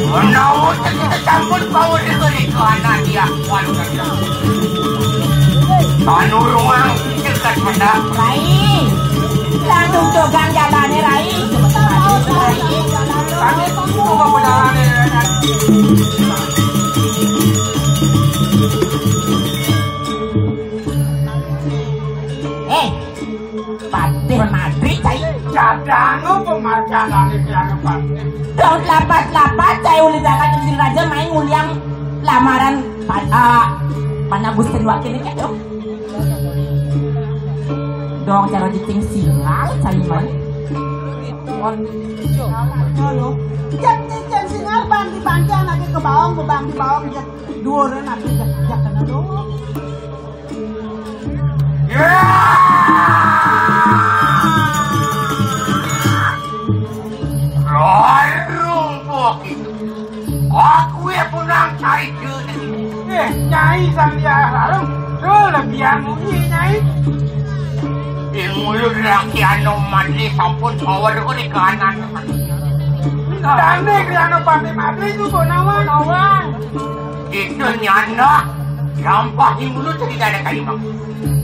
Menawa kita campur power itu anak dia. Waduh dia. Tanu ruang dekat pada Rai. Langsung dogang jalannya Rai. Rai. Kami coba berjalan Patih Madrid cai. Cadang pemarganan di anu Patih. Daun lapat-lapat cai ulidakan jadi raja main nguliang lamaran Pan Agustin Wakil ini kan dong cara diting singal cai main. Jam singal bang di bangkian lagi ke bawang di bawang dua orang nanti jak kena dong. Rumpuk itu. Aku ya punang cai jeun. Nyai sandia sarung. Lebihan mungkin nyai. Mulut laki anu Madri sampun power ku di kanan. Dane anu Pantai Madri itu nawan. Itu nyanda. Gampang di mulut tidak ada kalimang.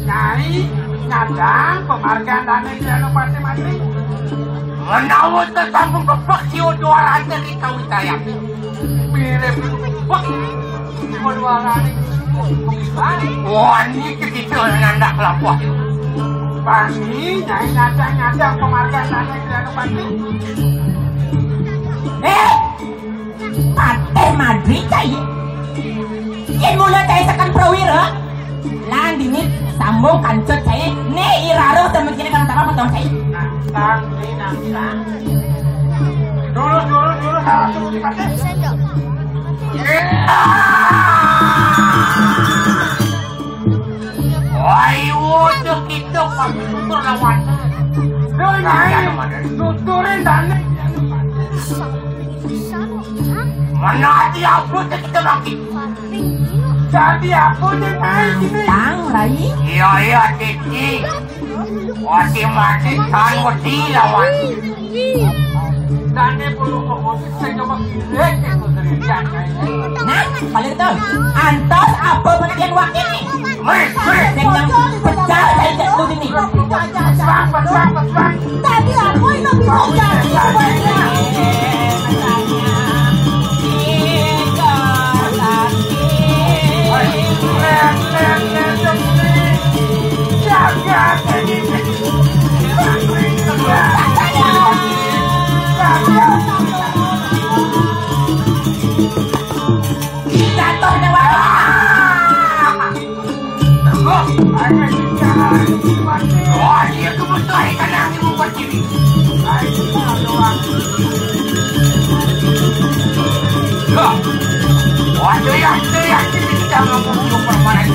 Nyai, nyadang penghargaan dane anu Pantai Madri. Menawa tersambung ke paksio jualan dari kau saya. Mirip bak jualan wah ini gitu nanda kelapua. Pani, nyai nyadang penghargaan dane anu Pantai. Pantai Madrid cai. Yen mulut cai sekan prawira. Lan dinit sambung kancut cai. Ne iraro temen kini kan tara potong cai. Nantang. Dulu langsung dipakai. Ayo tuh kita pakai tutur lawan. Tuturin dane. Mana dia apa kita lagi? Jadi apa dengan ini? Tang Rai. Iya Titi. Wati mati kan wati lawan. Dane perlu kopi saya coba kirek itu dari jangan. Nah, paling tahu. Antos apa bagian wakil ni? Dengan pecah saya jatuh ini. Bang. Tadi aku yang lebih jadi. Waduh ya kita ngomong permanen.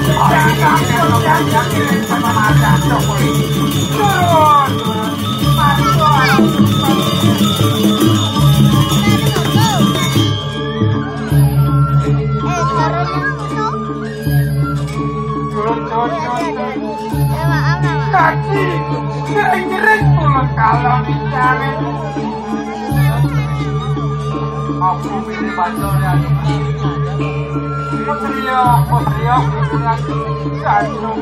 Kaki kering pulang kalau bicara. Aku pilih bandol ya. Putrio, pulang kandung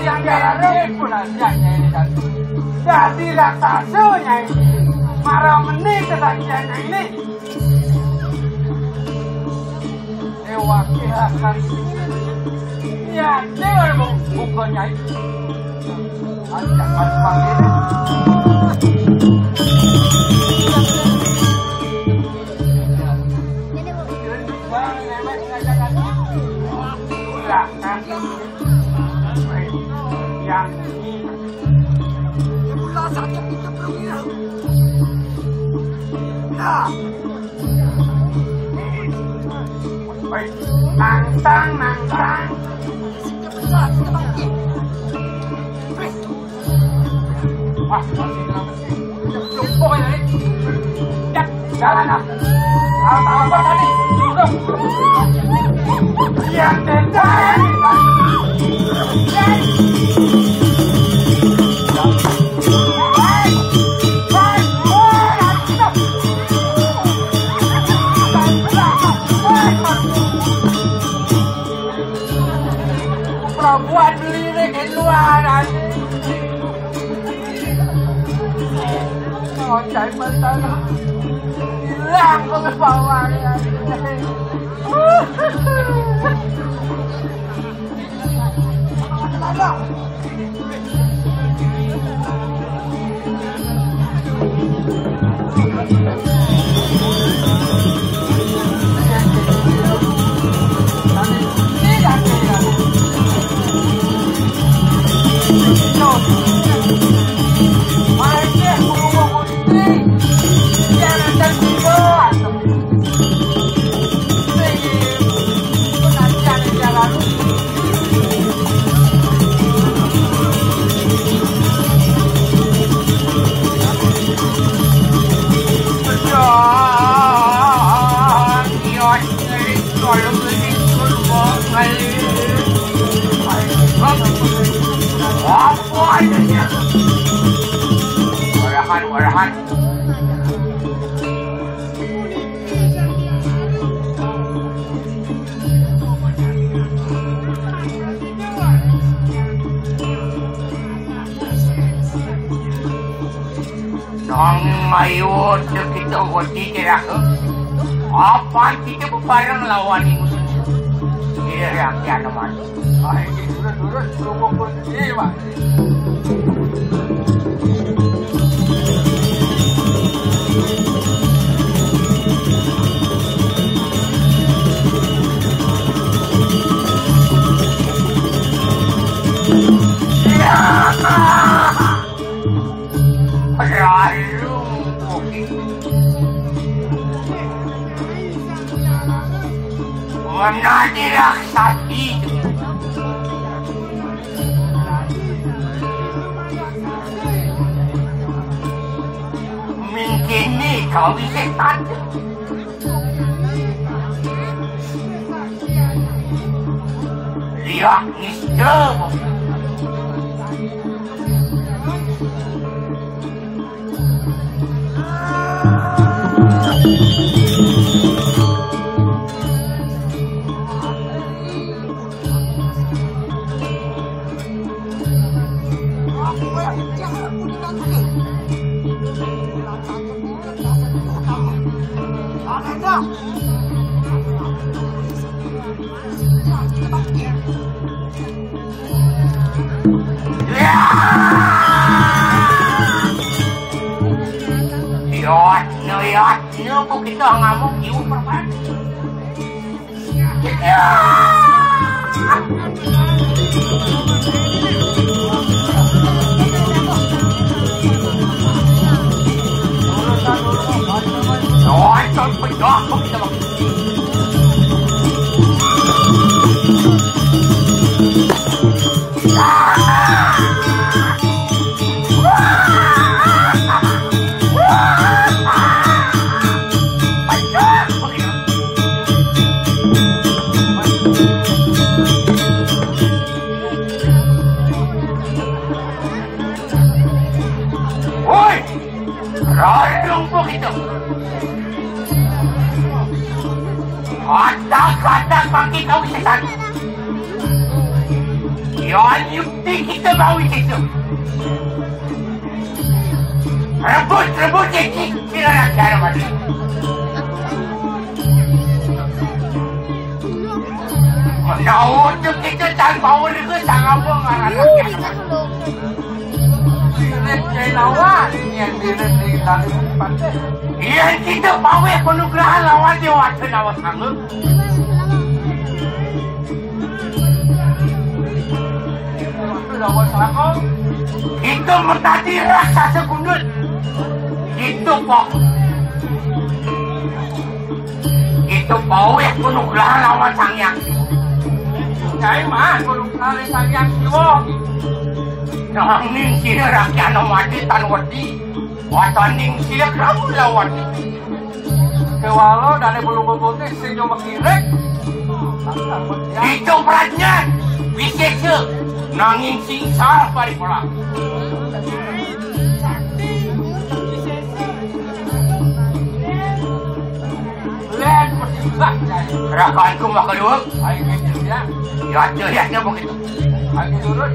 yang jalan pula siangnya ini kan. Jadi raksasanya ini marah menik kesaksiannya ini. Wakilkan ya dewa bukannya itu akan panggil yang ini nang tang wah pokoknya ini jalan apa tadi yang tendang buat lirik di luaran cai masalah hilang ke bawahnya warahan nang mayot kita goti kira ke apa kita bareng lawan ini dia rakyat teman ai turun suruh dewa menjadi raksasa mungkin nih kau setan lihat niscaya kok kita ngamuk jiwa perban nonton pedah kok kita kata-kata pakai kau setan. Yon yukti kita bawa itu. Rebut yang kira nak cara macam. Menawar tu kita tak bawa ke sangat apa ngaran rakyat. Direct lawan yang direct dari pantai. Yang kita bawa penugrahan lawan dia waktu lawan sanggup. Lawan sanggup. Itu mentadi raksasa gundul. Itu kok. Itu bawa penugrahan lawan sangyang. Nyai mah penugrahan sangyang jiwa. Nang ning sila rakyat na mati tanwati. Watan ning sila kamu lawati. Kewalo dari belum berputih senyum mengirek. Itu peranyan. Wisesa. Nanging singsar paripura. Lihat persibah. Rakanku mah kedua. Ayo ya. Ya begitu. Ayo turun.